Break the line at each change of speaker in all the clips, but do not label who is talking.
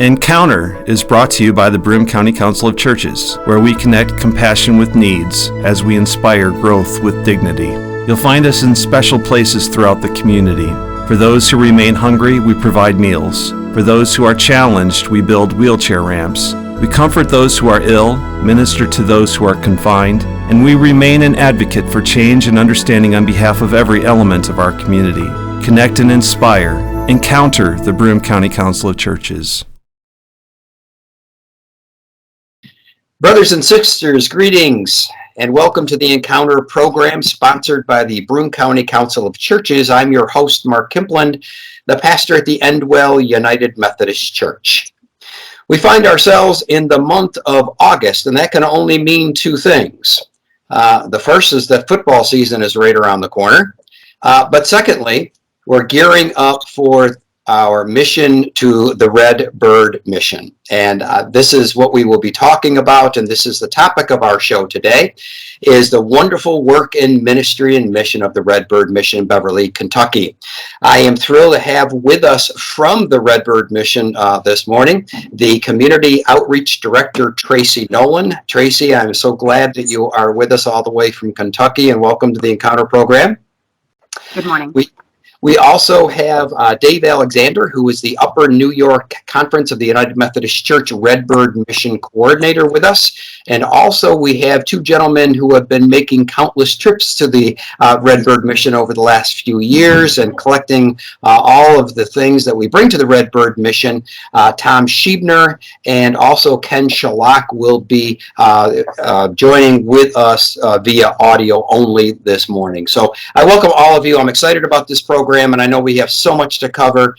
Encounter is brought to you by the Broome County Council of Churches, where we connect compassion with needs as we inspire growth with dignity. You'll find us in special places throughout the community. For those who remain hungry, we provide meals. For those who are challenged, we build wheelchair ramps. We comfort those who are ill, minister to those who are confined, and we remain an advocate for change and understanding on behalf of every element of our community. Connect and inspire. Encounter the Broome County Council of Churches.
Brothers and sisters, greetings and welcome to the Encounter program sponsored by the Broome County Council of Churches. I'm your host, Mark Kimpland, the pastor at the Endwell United Methodist Church. We find ourselves in the month of August, and that can only mean two things. The first is that football season is right around the corner. But secondly, we're gearing up for our mission to the Red Bird mission. And this is what we will be talking about, and this is the topic of our show today, is the wonderful work in ministry and mission of the Red Bird mission in Beverly, Kentucky. I am thrilled to have with us from the Red Bird mission this morning, the Community Outreach Director, Tracy Nolan. Tracy, I'm so glad that you are with us all the way from Kentucky, and welcome to the Encounter program.
Good morning.
We also have Dave Alexander, who is the Upper New York Conference of the United Methodist Church Redbird Mission Coordinator with us. And also we have two gentlemen who have been making countless trips to the Redbird Mission over the last few years and collecting all of the things that we bring to the Redbird Mission. Tom Scheibner and also Ken Schlock will be joining with us via audio only this morning. So I welcome all of you. I'm excited about this program, and I know we have so much to cover.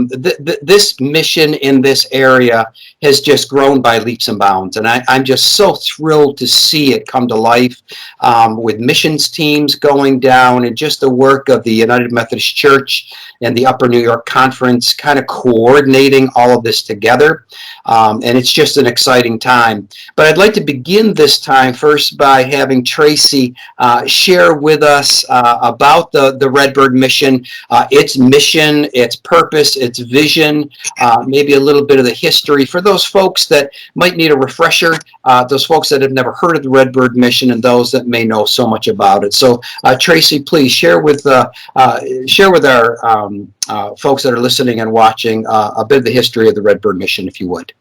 This mission in this area has just grown by leaps and bounds, and I'm just so thrilled to see it come to life with missions teams going down and just the work of the United Methodist Church and the Upper New York Conference kind of coordinating all of this together. And it's just an exciting time. But I'd like to begin this time first by having Tracy share with us about the Redbird mission, its mission, its purpose, its vision, maybe a little bit of the history for those folks that might need a refresher, those folks that have never heard of the Redbird mission, and those that may know so much about it. So Tracy, please share with our folks that are listening and watching a bit of the history of the Redbird mission, if you would.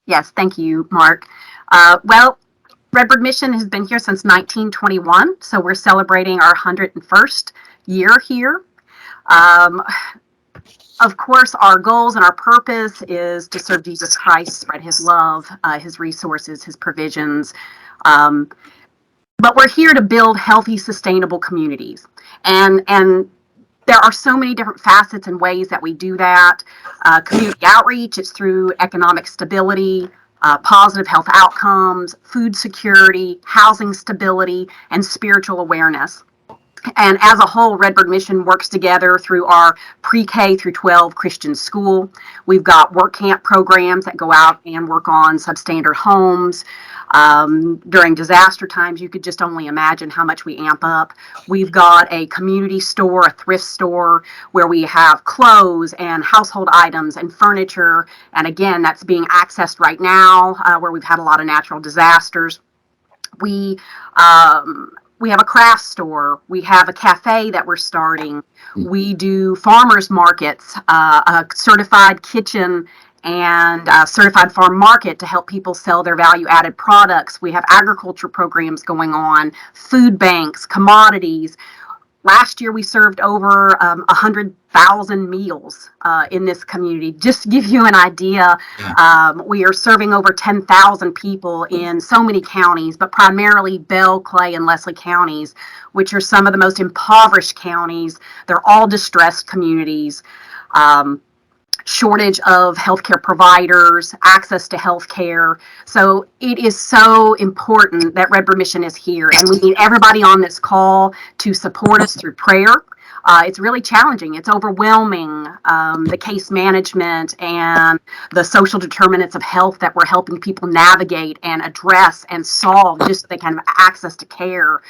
Yes, thank you, Mark. Redbird Mission has been here since 1921, so we're celebrating our 101st year here. Of course, our goals and our purpose is to serve Jesus Christ, spread his love, his resources, his provisions. But we're here to build healthy, sustainable communities. And there are so many different facets and ways that we do that. Community outreach, it's through economic stability, positive health outcomes, food security, housing stability, and spiritual awareness. And as a whole, Redbird Mission works together through our pre-K through 12 Christian school. We've got work camp programs that go out and work on substandard homes. During disaster times, you could just only imagine how much we amp up. We've got a community store, a thrift store, where we have clothes and household items and furniture. And again, that's being accessed right now, where we've had a lot of natural disasters. We have a craft store. We have a cafe that we're starting. We do farmers markets, a certified kitchen and certified farm market to help people sell their value-added products. We have agriculture programs going on, food banks, commodities. Last year, we served over 100,000 meals in this community. Just to give you an idea, we are serving over 10,000 people in so many counties, but primarily Bell, Clay, and Leslie counties, which are some of the most impoverished counties. They're all distressed communities. Shortage of healthcare providers, access to healthcare. So it is so important that Redbird Mission is here, and we need everybody on this call to support us through prayer. It's really challenging. It's overwhelming, the case management and the social determinants of health that we're helping people navigate and address and solve just so they can have access to care.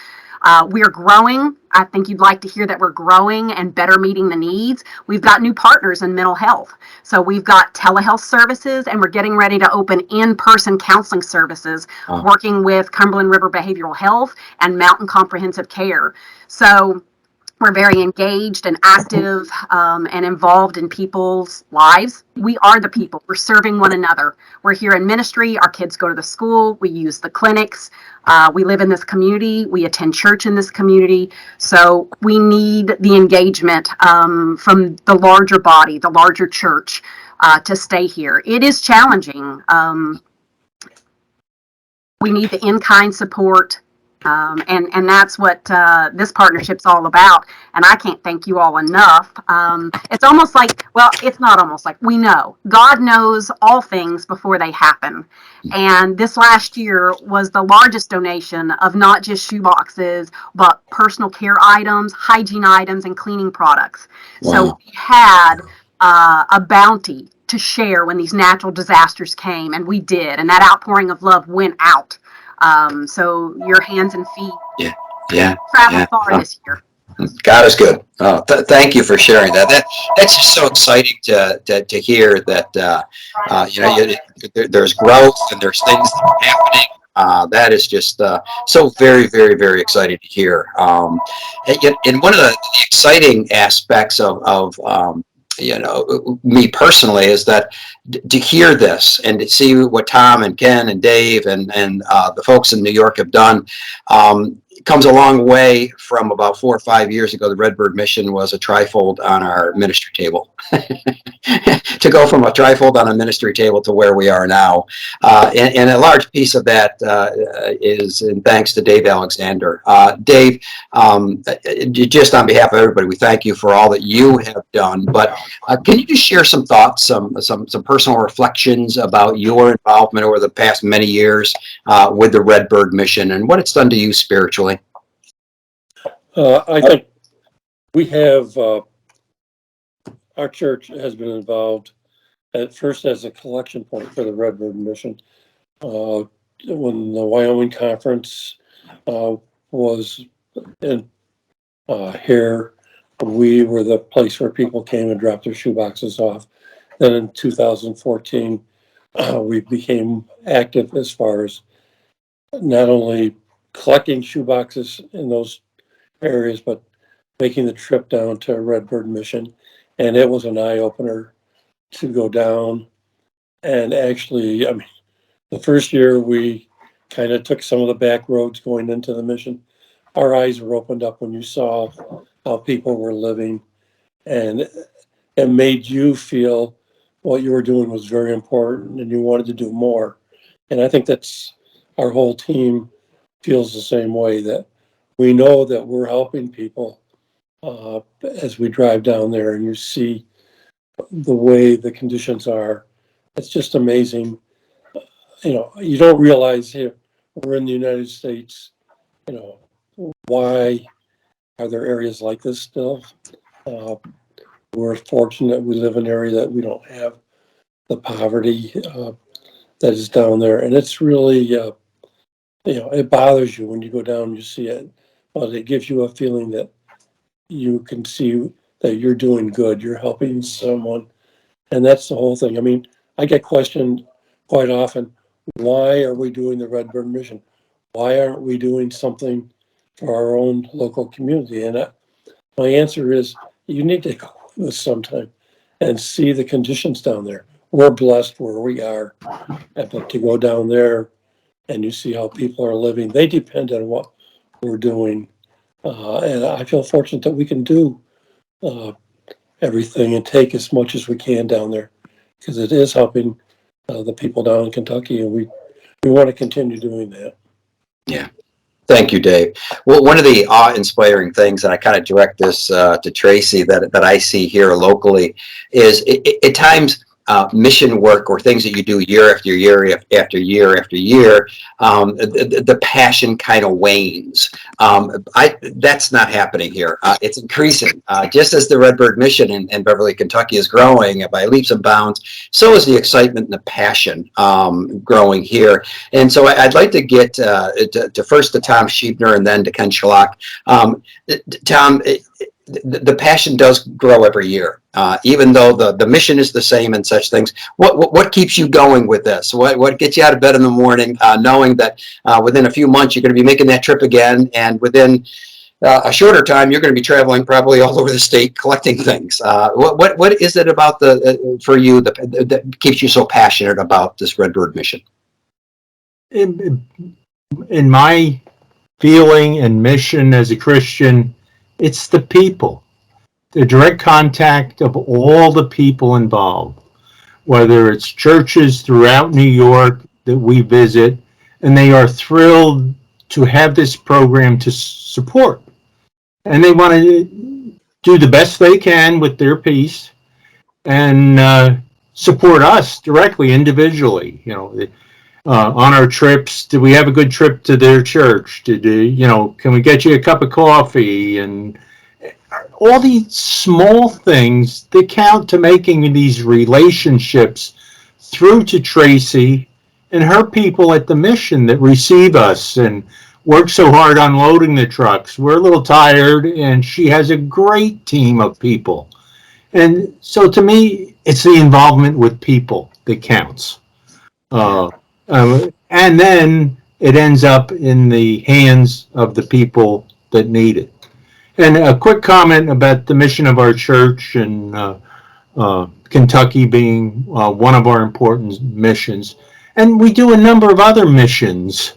We're growing. I think you'd like to hear that we're growing and better meeting the needs. We've got new partners in mental health. So we've got telehealth services, and we're getting ready to open in-person counseling services, working with Cumberland River Behavioral Health and Mountain Comprehensive Care. So we're very engaged and active and involved in people's lives. We are the people. We're serving one another. We're here in ministry. Our kids go to the school. We use the clinics. We live in this community. We attend church in this community. So we need the engagement from the larger body, the larger church, to stay here. It is challenging. We need the in-kind support. And that's what this partnership's all about. And I can't thank you all enough. It's almost like, well, it's not almost like, we know. God knows all things before they happen. And this last year was the largest donation of not just shoe boxes, but personal care items, hygiene items, and cleaning products. Wow. So we had a bounty to share when these natural disasters came, and we did. And that outpouring of love went out. So your hands and feet travel far this year.
God is good. Thank you for sharing that. That's just so exciting to hear that there's growth and there's things that are happening. That is just so very, very, very exciting to hear. And one of the exciting aspects of me personally is that to hear this and to see what Tom and Ken and Dave and the folks in New York have done comes a long way from about 4 or 5 years ago. The Redbird mission was a trifold on our ministry table. To go from a trifold on a ministry table to where we are now. And a large piece of that is in thanks to Dave Alexander. Dave, just on behalf of everybody, we thank you for all that you have done. But can you just share some thoughts, some personal reflections about your involvement over the past many years with the Redbird mission and what it's done to you spiritually?
I think we have, our church has been involved at first as a collection point for the Redbird mission. When the Wyoming conference was in here, we were the place where people came and dropped their shoeboxes off. Then in 2014, we became active as far as not only collecting shoeboxes in those areas, but making the trip down to Redbird mission. And it was an eye-opener to go down. And actually, I mean, the first year we kind of took some of the back roads going into the mission. Our eyes were opened up when you saw how people were living, and it made you feel what you were doing was very important and you wanted to do more. And I think that's, our whole team feels the same way, that we know that we're helping people as we drive down there and you see the way the conditions are. It's just amazing. You don't realize here, we're in the United States, why are there areas like this still? We're fortunate we live in an area that we don't have the poverty that is down there. And it's really, it bothers you when you go down and you see it, but it gives you a feeling that you can see that you're doing good, you're helping someone. And that's the whole thing. I mean, I get questioned quite often, why are we doing the Redbird mission? Why aren't we doing something for our own local community? And my answer is, you need to go with us sometime and see the conditions down there. We're blessed where we are, but to go down there and you see how people are living, they depend on what we're doing. And I feel fortunate that we can do everything and take as much as we can down there, because it is helping the people down in Kentucky, and we want to continue doing that.
Yeah. Thank you, Dave. Well, one of the awe-inspiring things, and I kind of direct this to Tracy, that I see here locally is at times mission work or things that you do year after year after year after year, the passion kind of wanes. That's not happening here. It's increasing. Just as the Redbird Mission in Beverly, Kentucky is growing by leaps and bounds, so is the excitement and the passion growing here. And so I'd like to get first to Tom Scheibner and then to Ken Schlock. Tom, the passion does grow every year, even though the mission is the same and such things. What keeps you going with this? What gets you out of bed in the morning, knowing that within a few months you're going to be making that trip again, and within a shorter time you're going to be traveling probably all over the state collecting things? What is it about for you that keeps you so passionate about this Redbird mission?
In my feeling and mission as a Christian, it's the people, the direct contact of all the people involved, whether it's churches throughout New York that we visit, and they are thrilled to have this program to support. And they want to do the best they can with their piece and support us directly, individually. On our trips, did we have a good trip to their church? Can we get you a cup of coffee? And all these small things that count to making these relationships through to Tracy and her people at the mission that receive us and work so hard unloading the trucks. We're a little tired, and she has a great team of people. And so to me, it's the involvement with people that counts. And then it ends up in the hands of the people that need it. And a quick comment about the mission of our church and Kentucky being one of our important missions. And we do a number of other missions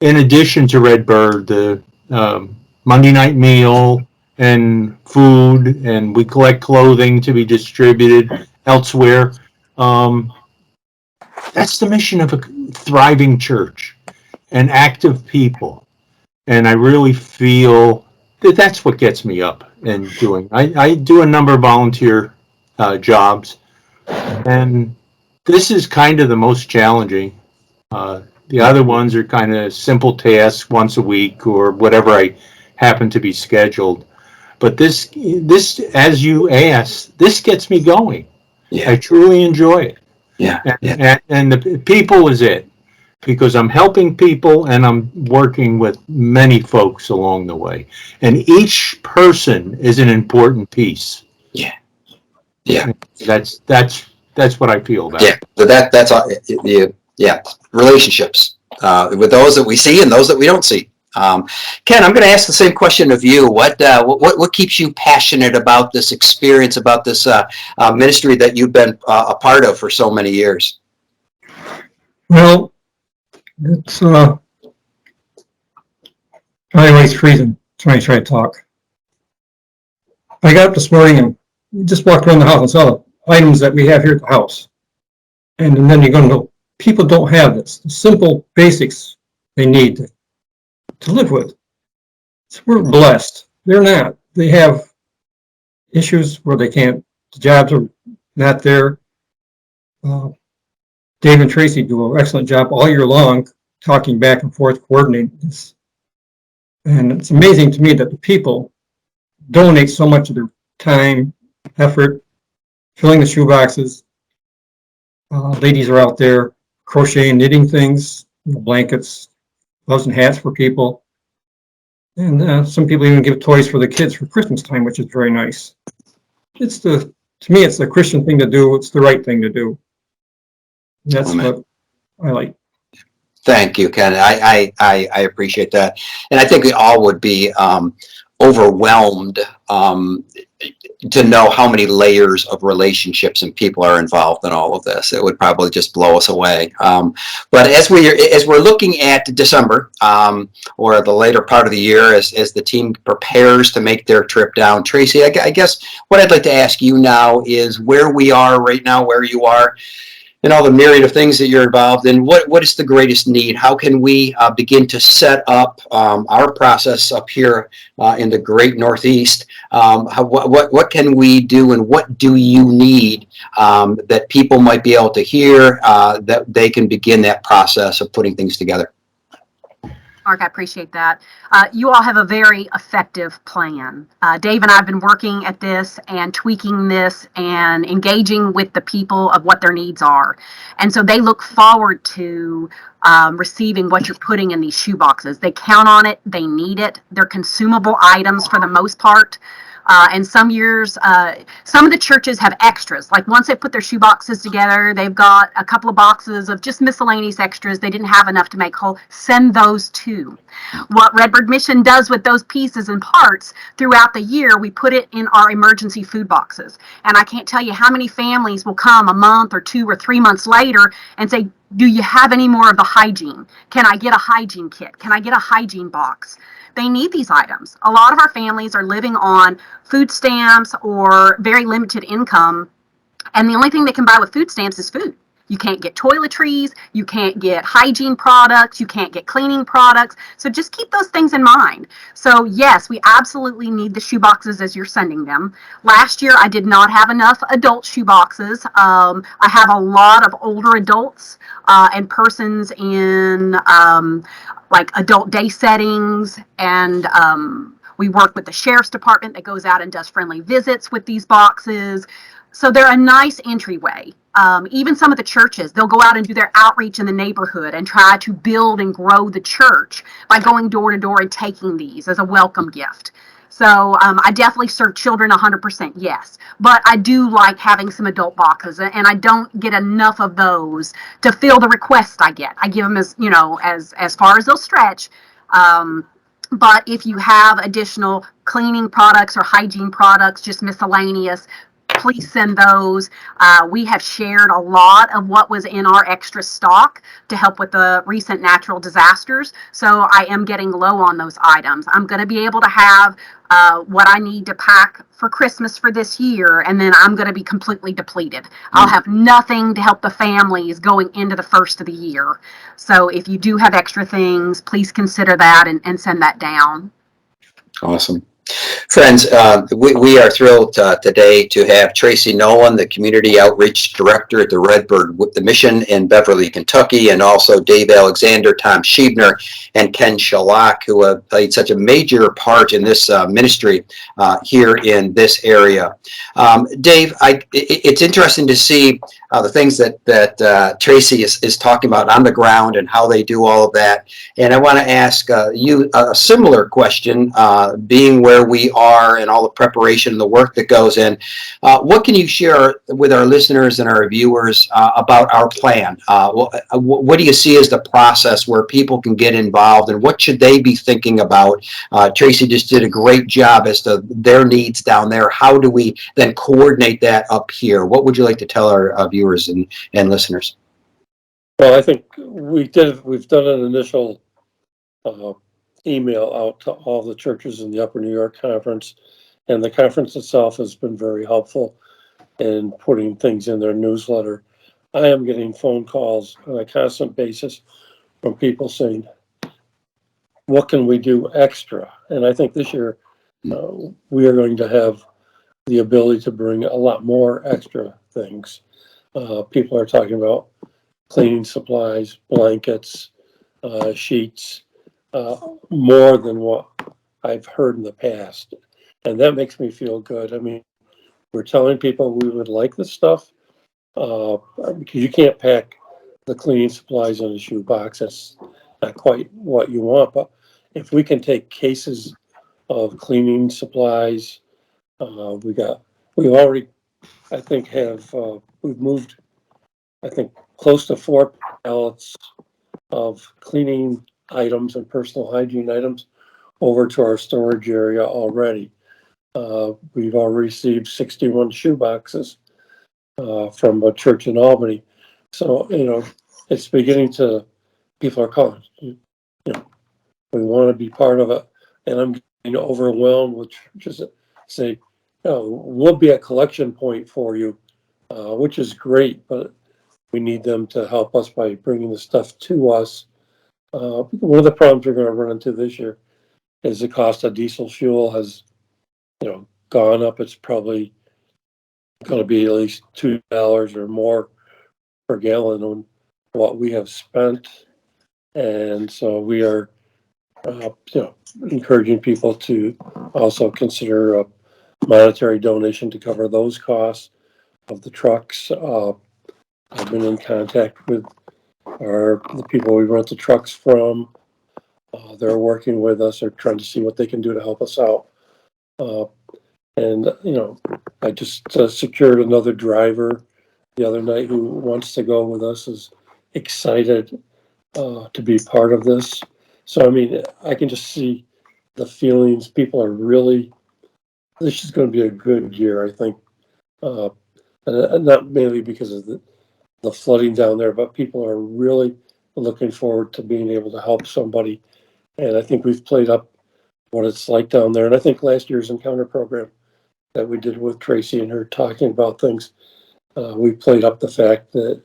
in addition to Redbird, the Monday night meal and food, and we collect clothing to be distributed elsewhere. That's the mission of a thriving church and active people. And I really feel that that's what gets me up and doing. I do a number of volunteer jobs, and this is kind of the most challenging. The other ones are kind of simple tasks once a week or whatever I happen to be scheduled. But this, as you asked, this gets me going. Yeah. I truly enjoy it.
Yeah.
And the people is it, because I'm helping people and I'm working with many folks along the way, and each person is an important piece.
Yeah.
That's what I feel about.
Yeah. So that's all. Yeah. Relationships with those that we see and those that we don't see. Ken, I'm going to ask the same question of you. What keeps you passionate about this experience, about this ministry that you've been a part of for so many years?
Well, it's anyways, freezing. Trying to talk. I got up this morning and just walked around the house and saw the items that we have here at the house, and then you're going to go, people don't have this. The simple basics they need to live with. So we're blessed. They're not. They have issues where they can't, the jobs are not there. Dave and Tracy do an excellent job all year long, talking back and forth, coordinating this. And it's amazing to me that the people donate so much of their time, effort, filling the shoe boxes. Ladies are out there crocheting, knitting things, blankets, gloves and hats for people. And some people even give toys for the kids for Christmas time, which is very nice. To me, it's the Christian thing to do. It's the right thing to do. And that's what I like.
Thank you, Ken. I appreciate that. And I think we all would be overwhelmed to know how many layers of relationships and people are involved in all of this. It would probably just blow us away. But as we're looking at December or the later part of the year, as the team prepares to make their trip down, Tracy, I guess what I'd like to ask you now is where we are right now, where you are. and all the myriad of things that you're involved in, what is the greatest need? How can we begin to set up our process up here in the great Northeast? What can we do, and what do you need that people might be able to hear that they can begin that process of putting things together?
Mark, I appreciate that. You all have a very effective plan. Dave and I have been working at this and tweaking this and engaging with the people of what their needs are. And so they look forward to receiving what you're putting in these shoe boxes. They count on it. They need it. They're consumable items for the most part. And some years, some of the churches have extras. Like once they put their shoe boxes together, they've got a couple of boxes of just miscellaneous extras. They didn't have enough to make whole. Send those too. What Redbird Mission does with those pieces and parts throughout the year, we put it in our emergency food boxes. And I can't tell you how many families will come a month or 2 or 3 months later and say, do you have any more of the hygiene? Can I get a hygiene kit? Can I get a hygiene box? They need these items. A lot of our families are living on food stamps or very limited income, and the only thing they can buy with food stamps is food. You can't get toiletries, you can't get hygiene products, you can't get cleaning products. So just keep those things in mind. So yes, we absolutely need the shoe boxes as you're sending them. Last year, I did not have enough adult shoe boxes. I have a lot of older adults and persons in like adult day settings, and we work with the sheriff's department that goes out and does friendly visits with these boxes. So they're a nice entryway. Even some of the churches, they'll go out and do their outreach in the neighborhood and try to build and grow the church by going door to door and taking these as a welcome gift. So I definitely serve children 100%, yes. But I do like having some adult boxes, and I don't get enough of those to fill the requests I get. I give them as, you know, as far as they'll stretch. But if you have additional cleaning products or hygiene products, just miscellaneous, please send those. We have shared a lot of what was in our extra stock to help with the recent natural disasters. So I am getting low on those items. I'm going to be able to have what I need to pack for Christmas for this year, and then I'm going to be completely depleted. I'll have nothing to help the families going into the first of the year. So if you do have extra things, please consider that and send that down.
Awesome. Friends, we are thrilled today to have Tracy Nolan, the Community Outreach Director at the Redbird with the Mission in Beverly, Kentucky, and also Dave Alexander, Tom Scheibner, and Ken Schlock, who have played such a major part in this ministry here in this area. Dave, it's interesting to see the things that Tracy is talking about on the ground and how they do all of that. And I want to ask you a similar question, being where we are and all the preparation and the work that goes in. What can you share with our listeners and our viewers about our plan? What do you see as the process where people can get involved, and what should they be thinking about? Tracy just did a great job as to their needs down there. How do we then coordinate that up here? What would you like to tell our viewers and listeners?
Well, I think we've done an initial email out to all the churches in the Upper New York Conference, and the conference itself has been very helpful in putting things in their newsletter. I am getting phone calls on a constant basis from people saying, what can we do extra? And I think this year we are going to have the ability to bring a lot more extra things. People are talking about cleaning supplies, blankets, sheets, more than what I've heard in the past. And that makes me feel good. I mean, we're telling people we would like this stuff because you can't pack the cleaning supplies in a shoe box. That's not quite what you want. But if we can take cases of cleaning supplies, we've already, I think, we've moved, I think, close to 4 pallets of cleaning items and personal hygiene items over to our storage area already. We've already received 61 shoe boxes from a church in Albany. So, it's beginning to, people are calling, we want to be part of it. And I'm getting overwhelmed with churches that say, we'll be a collection point for you, which is great. But we need them to help us by bringing the stuff to us. One of the problems we're going to run into this year is the cost of diesel fuel has, gone up. It's probably going to be at least $2 or more per gallon on what we have spent. And so we are, encouraging people to also consider a monetary donation to cover those costs of the trucks. I've been in contact with the people we rent the trucks from. They're working with us. They're trying to see what they can do to help us out. And I just secured another driver the other night who wants to go with us, is excited to be part of this. So, I mean, I can just see the feelings. People are really, this is going to be a good year, I think. And not mainly because of the flooding down there, but people are really looking forward to being able to help somebody. And I think we've played up what it's like down there. And I think last year's encounter program that we did with Tracy and her talking about things, we played up the fact that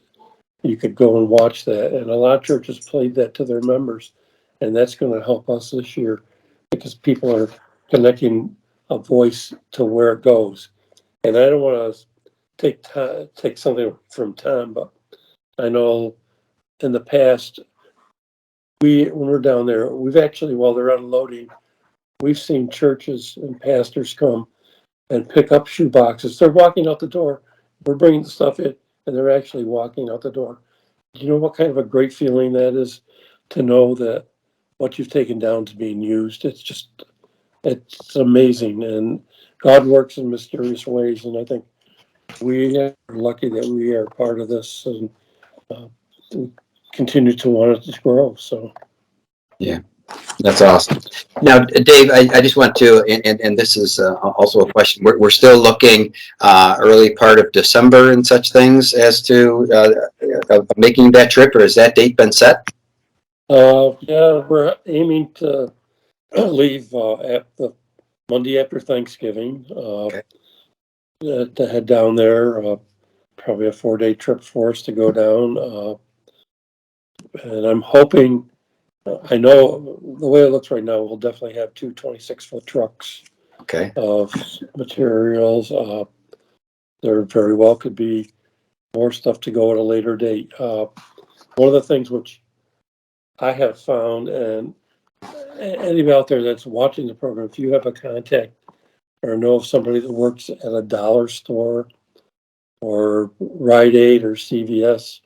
you could go and watch that. And a lot of churches played that to their members. And that's going to help us this year because people are connecting a voice to where it goes. And I don't want to take something from Tom, but I know in the past, when we're down there, we've actually, while they're unloading, we've seen churches and pastors come and pick up shoe boxes. They're walking out the door. We're bringing the stuff in, and they're actually walking out the door. Do you know what kind of a great feeling that is to know that what you've taken down is being used? It's amazing. And God works in mysterious ways. And I think we are lucky that we are part of this and we continue to want it to grow. So,
Yeah, that's awesome. Now, Dave, I just want to, and this is also a question. We're still looking early part of December and such things as to making that trip, or has that date been set?
yeah, we're aiming to leave at the Monday after Thanksgiving
Okay.
to head down there. Probably a 4-day trip for us to go down. And I'm hoping, I know the way it looks right now, we'll definitely have two 26-foot trucks
Okay.
of materials. There very well could be more stuff to go at a later date. One of the things which I have found, and anybody out there that's watching the program, if you have a contact or know of somebody that works at a dollar store or Rite Aid or CVS,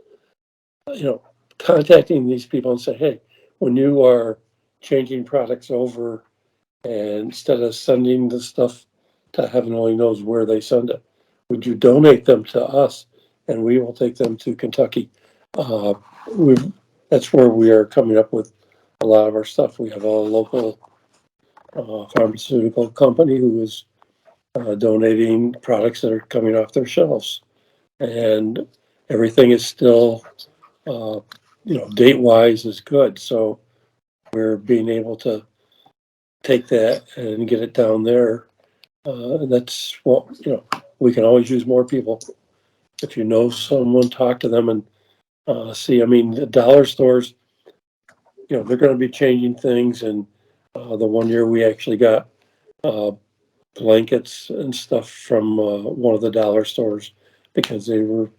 contacting these people and say, hey, when you are changing products over, and instead of sending the stuff to heaven only knows where they send it, would you donate them to us and we will take them to Kentucky? That's where we are coming up with a lot of our stuff. We have a local pharmaceutical company who is donating products that are coming off their shelves, and everything is still, date wise is good. So we're being able to take that and get it down there. That's what, we can always use more people. If you know someone, talk to them and see. I mean, the dollar stores, they're going to be changing things. And the one year we actually got blankets and stuff from one of the dollar stores because they were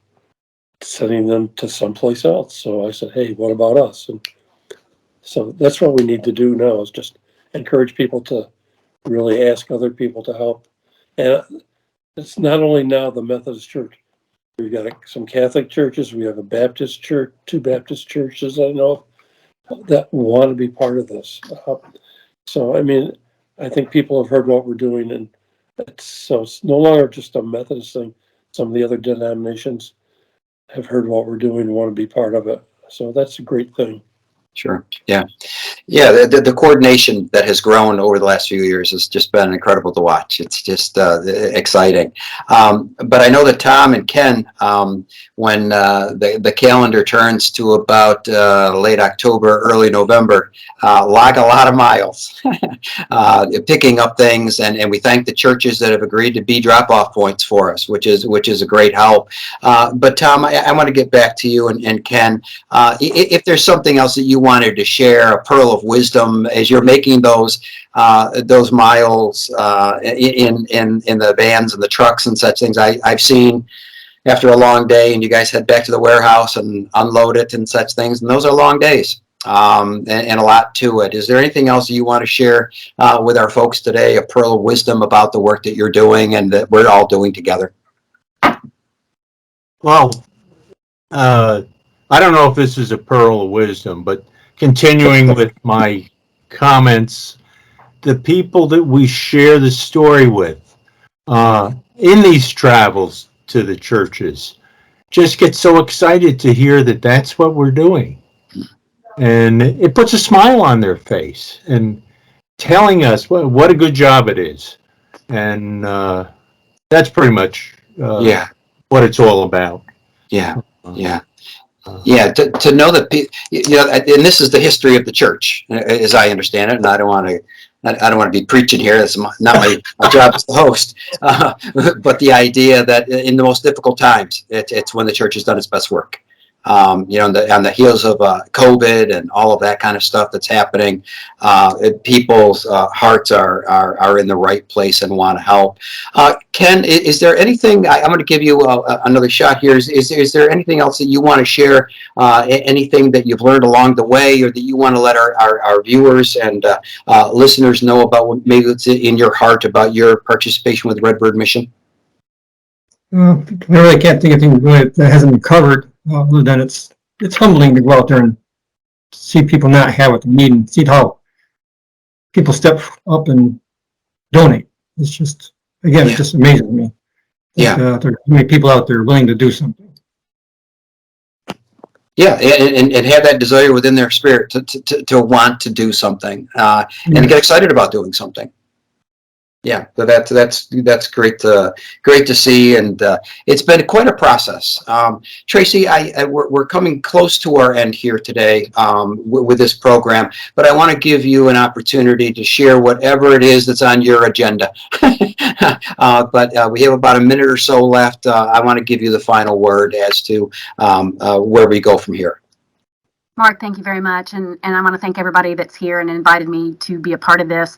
sending them to someplace else. So I said, hey, what about us? And so that's what we need to do now, is just encourage people to really ask other people to help. And it's not only now the Methodist Church. We've got some Catholic churches. We have a Baptist church, 2 Baptist churches I know that want to be part of this. So, I mean, I think people have heard what we're doing, and it's no longer just a Methodist thing. Some of the other denominations have heard what we're doing and want to be part of it. So that's a great thing.
Sure. Yeah. Yeah, the coordination that has grown over the last few years has just been incredible to watch. It's just exciting. But I know that Tom and Ken, when the calendar turns to about late October, early November, log a lot of miles picking up things, and we thank the churches that have agreed to be drop-off points for us, which is a great help. But Tom, I want to get back to you and Ken. If there's something else that you wanted to share, a pearl of wisdom as you're making those miles in the vans and the trucks and such things. I've seen after a long day, and you guys head back to the warehouse and unload it and such things, and those are long days. And a lot to it. Is there anything else you want to share with our folks today, a pearl of wisdom about the work that you're doing and that we're all doing together?
Well, I don't know if this is a pearl of wisdom, but continuing with my comments, the people that we share the story with in these travels to the churches just get so excited to hear that that's what we're doing. And it puts a smile on their face and telling us what a good job it is. And that's pretty much what it's all about.
Yeah. Yeah, to know that, and this is the history of the church, as I understand it, and I don't want to be preaching here. That's not my job as the host. But the idea that in the most difficult times, it's when the church has done its best work. On the heels of COVID and all of that kind of stuff that's happening, people's hearts are in the right place and want to help. Ken, is there anything? I'm going to give you another shot here. Is there anything else that you want to share? Anything that you've learned along the way, or that you want to let our viewers and listeners know about what maybe it's in your heart about your participation with Redbird Mission?
I really can't think of anything really that hasn't been covered. Other than it's humbling to go out there and see people not have what they need and see how people step up and donate. It's just, again, it just amazes me.
Yeah.
There are so many people out there willing to do something.
Yeah, and have that desire within their spirit to want to do something and to get excited about doing something. Yeah, so that's great to see, and it's been quite a process. Tracy, we're coming close to our end here today with this program, but I want to give you an opportunity to share whatever it is that's on your agenda. But we have about a minute or so left. I want to give you the final word as to where we go from here.
Mark, thank you very much, and I want to thank everybody that's here and invited me to be a part of this.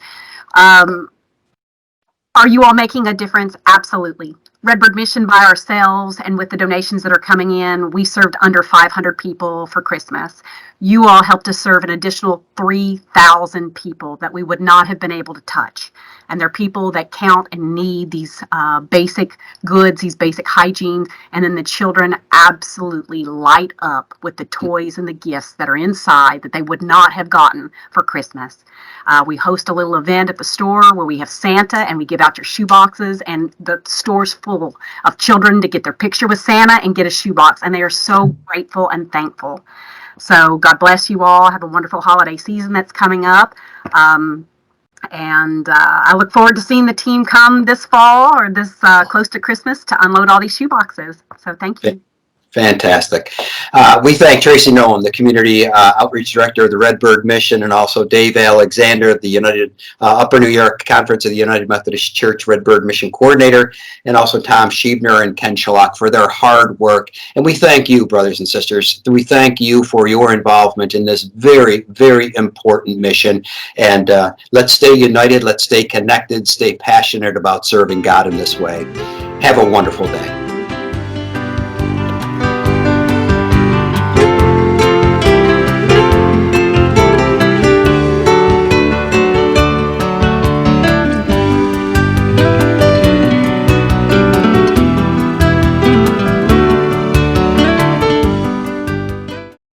Are you all making a difference? Absolutely. Redbird Mission by ourselves and with the donations that are coming in, we served under 500 people for Christmas. You all helped us serve an additional 3,000 people that we would not have been able to touch. And they're people that count and need these basic goods, these basic hygiene. And then the children absolutely light up with the toys and the gifts that are inside that they would not have gotten for Christmas. We host a little event at the store where we have Santa and we give out your shoe boxes, and the store's full of children to get their picture with Santa and get a shoebox. And they are so grateful and thankful. So God bless you all. Have a wonderful holiday season that's coming up. And I look forward to seeing the team come this fall or this close to Christmas to unload all these shoe boxes. So thank you.
Fantastic. We thank Tracy Nolan, the Community Outreach Director of the Redbird Mission, and also Dave Alexander, the United Upper New York Conference of the United Methodist Church Redbird Mission Coordinator, and also Tom Scheibner and Ken Schlock for their hard work. And we thank you, brothers and sisters. We thank you for your involvement in this very, very important mission. And let's stay united, let's stay connected, stay passionate about serving God in this way. Have a wonderful day.